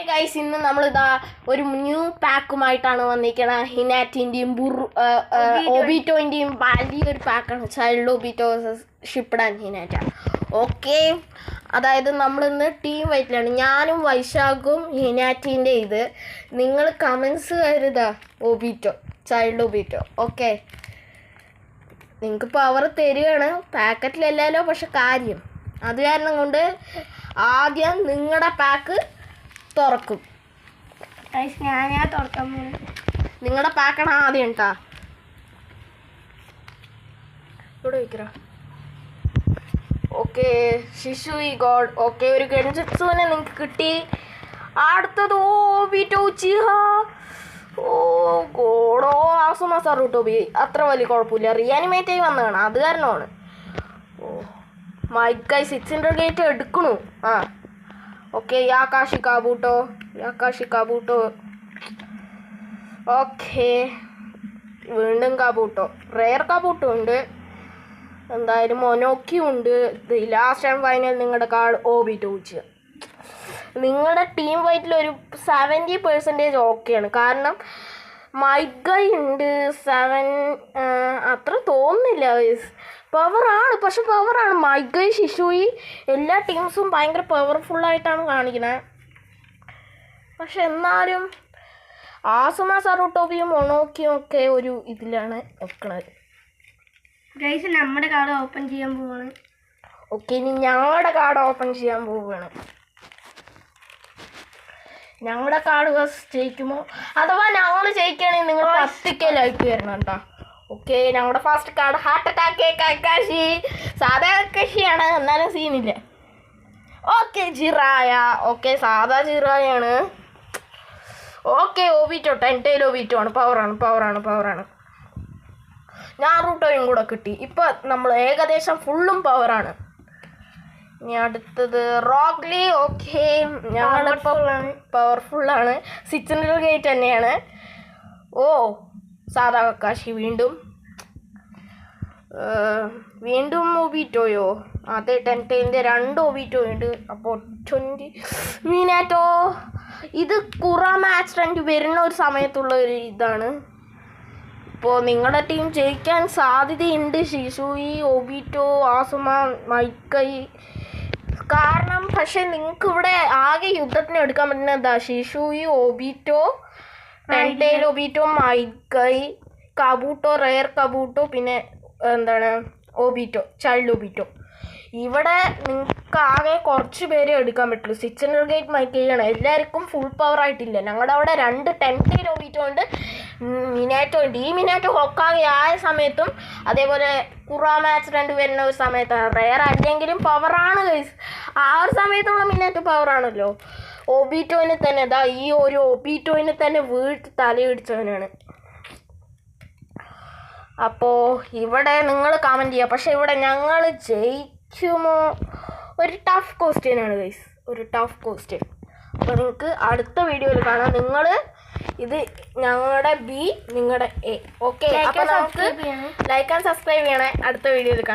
Guys, ഇന്ന് നമ്മളിതാ ഒരു ന്യൂ പാക്കുമായിട്ടാണ് വന്നിരിക്കുന്നത്. ഹിനാറ്റിൻ്റെയും ഒബീറ്റോൻ്റെയും വലിയൊരു പാക്കാണ്. Child Obito shipped and Hinata. Okay, അതായത് നമ്മളിന്ന് ടീം വൈറ്റിലാണ്. ഞാനും വൈശാഖും ഹിനാറ്റിൻ്റെ ഇത്. നിങ്ങൾ കമൻസ് കരുതാ ഒബീറ്റോ, ചൈൽഡ് ഒബീറ്റോ. ഓക്കെ, നിങ്ങൾക്ക് പവർ തരികയാണ്, പാക്കറ്റിലല്ലല്ലോ. പക്ഷെ കാര്യം അത് കാരണം കൊണ്ട് ആദ്യം നിങ്ങളുടെ പാക്ക് തുറക്കും. ഞാൻ തുറക്കാൻ പോകും. നിങ്ങളുടെ പാക്കാണ് ആദ്യം കേട്ടാ. ഇവിടെ വയ്ക്കറ. ഓക്കെ, ശിശു ഈ ഗോഡ്. ഓക്കെ, ഒരു ഗൺജെറ്റ്സുവിനെ നിങ്ങൾക്ക് കിട്ടി. അടുത്തത് ഓബീറ്റോ ഉച്ചിഹ. ഓ ഗോഡോ ആസുമാസാറു ടോബി. അത്ര വലിയ കുഴപ്പമില്ല, റിയാനിമേറ്റ് ആയി വന്നതാണ്, അത് കാരണമാണ്. ഓ മൈക്കായി 600 ഗേറ്റ് എടുക്കണു. ആ ഓക്കെ, യാകാഷി കാബൂട്ടോ. ഓക്കെ, വീണ്ടും കാബൂട്ടോ. റെയർ കാബൂട്ടോ ഉണ്ട്, എന്തായാലും മൊനോക്കി ഉണ്ട്. ലാസ്റ്റ് ആൻഡ് ഫൈനൽ നിങ്ങളുടെ കാർഡ് ഓബീറ്റോ ഉച്ച. നിങ്ങളുടെ ടീം വൈറ്റിൽ ഒരു 70% ഓക്കെയാണ്. കാരണം മൈഗൈ ഉണ്ട് 7. അത്ര തോന്നുന്നില്ല, പവറാണ്. പക്ഷെ പവറാണ് മൈഗൈ, ശിശുയി എല്ലാ ടീംസും ഭയങ്കര പവർഫുള്ളായിട്ടാണ് കാണിക്കുന്നത്. പക്ഷെ എന്നാലും ആസുമ സറൂട്ടോബിയും മൊണോക്കിയും ഒക്കെ ഒരു ഇതിലാണ് നിൽക്കുന്നത്. ഗൈസ്, നമ്മുടെ കാർഡ് ഓപ്പൺ ചെയ്യാൻ പോവാണ്. ഓക്കെ, ഇനി ഞങ്ങളുടെ കാർഡ് ഓപ്പൺ ചെയ്യാൻ പോവുകയാണ്. ഞങ്ങളുടെ കാർഡ് ജയിക്കുമോ, അഥവാ ഞങ്ങൾ ജയിക്കുകയാണെങ്കിൽ നിങ്ങൾ 10K ലൈക്ക് തരണം കേട്ടോ. ഓക്കെ, ഞങ്ങളുടെ first card heart attack Kakashi. സാധാ കക്കാശിയാണ്, എന്നാലും സീനില്ല. ഓക്കെ, ജിറായ. ഓക്കെ, സാധാ ജിറായാണ്. ഓക്കെ, ഒബീറ്റോ 10 ഒബീറ്റോ ആണ്. പവറാണ്. ഞാൻ റൂട്ടോയും കൂടെ കിട്ടി. ഇപ്പം നമ്മൾ ഏകദേശം ഫുള്ളും പവറാണ്. ഇനി അടുത്തത് റോഗ്ലി. ഓക്കെ, ഞങ്ങളിപ്പോൾ പവർഫുള്ളാണ്. 600 ഗേറ്റ് തന്നെയാണ്. ഓ സാധാ കക്കാശി. വീണ്ടും ഒബീറ്റോയോ? അതെ, 10 2 ഒബീറ്റോ ഉണ്ട്. അപ്പോൾ 20 മിനാറ്റോ. ഇത് കുറ മാച്ച് 2 വരുന്ന ഒരു സമയത്തുള്ള ഒരു ഇതാണ്. ഇപ്പോൾ നിങ്ങളുടെ ടീം ജയിക്കാൻ സാധ്യതയുണ്ട്. ശിശുയി, ഒബീറ്റോ, ആസുമ, മൈക്കൈ. കാരണം പക്ഷെ നിങ്ങൾക്ക് ഇവിടെ ആകെ യുദ്ധത്തിന് എടുക്കാൻ പറ്റുന്ന എന്താ? ശിശുയി, ഒബീറ്റോ, 10 ഒബീറ്റോ, മൈക്കൈ, കാബൂട്ടോ, റെയർ കാബൂട്ടോ, പിന്നെ എന്താണ് ഒബീറ്റോ, ചൈൽഡ് ഒബീറ്റോ. ഇവിടെ നിങ്ങൾക്ക് ആകെ കുറച്ച് പേരെ എടുക്കാൻ പറ്റുള്ളൂ. 600 ഗേറ്റ് മൈക്കൈയാണ്. എല്ലാവർക്കും ഫുൾ പവർ ആയിട്ടില്ല. ഞങ്ങളുടെ അവിടെ 2 10 ഒബീറ്റോ ഉണ്ട്, മിനാറ്റോ ഉണ്ട്. ഈ മിനാറ്റോ ഹൊക്കാകെ ആയ സമയത്തും അതേപോലെ കുറ മാച്ച് 2 വരുന്ന ഒരു സമയത്താണ്. റെയർ അല്ലെങ്കിലും പവറാണ് ഗൈസ്. ആ ഒരു സമയത്തുള്ള മിനാറ്റോ പവറാണല്ലോ. ഒബീറ്റോയിന് തന്നെ ഇതാ, ഈ ഒരു ഒബീറ്റോയിന് തന്നെ വീഴ്ത്തി തലയിടിച്ചവനാണ്. അപ്പോൾ ഇവിടെ നിങ്ങൾ കമൻറ്റ് ചെയ്യുക. പക്ഷേ ഇവിടെ ഞങ്ങൾ ജയിക്കുമോ? ഒരു ടഫ് ക്വസ്റ്റ്യനാണ് ഗൈസ്, ഒരു ടഫ് ക്വസ്റ്റ്യൻ. അപ്പോൾ നിങ്ങൾക്ക് അടുത്ത വീഡിയോയിൽ കാണാം. നിങ്ങൾ ഇത് ഞങ്ങളുടെ ബി, നിങ്ങളുടെ എ. ഓക്കെ, അപ്പോൾ നമുക്ക് ലൈക്ക് ആൻഡ് സബ്സ്ക്രൈബ് ചെയ്യണേ. അടുത്ത വീഡിയോയിൽ കാണാം.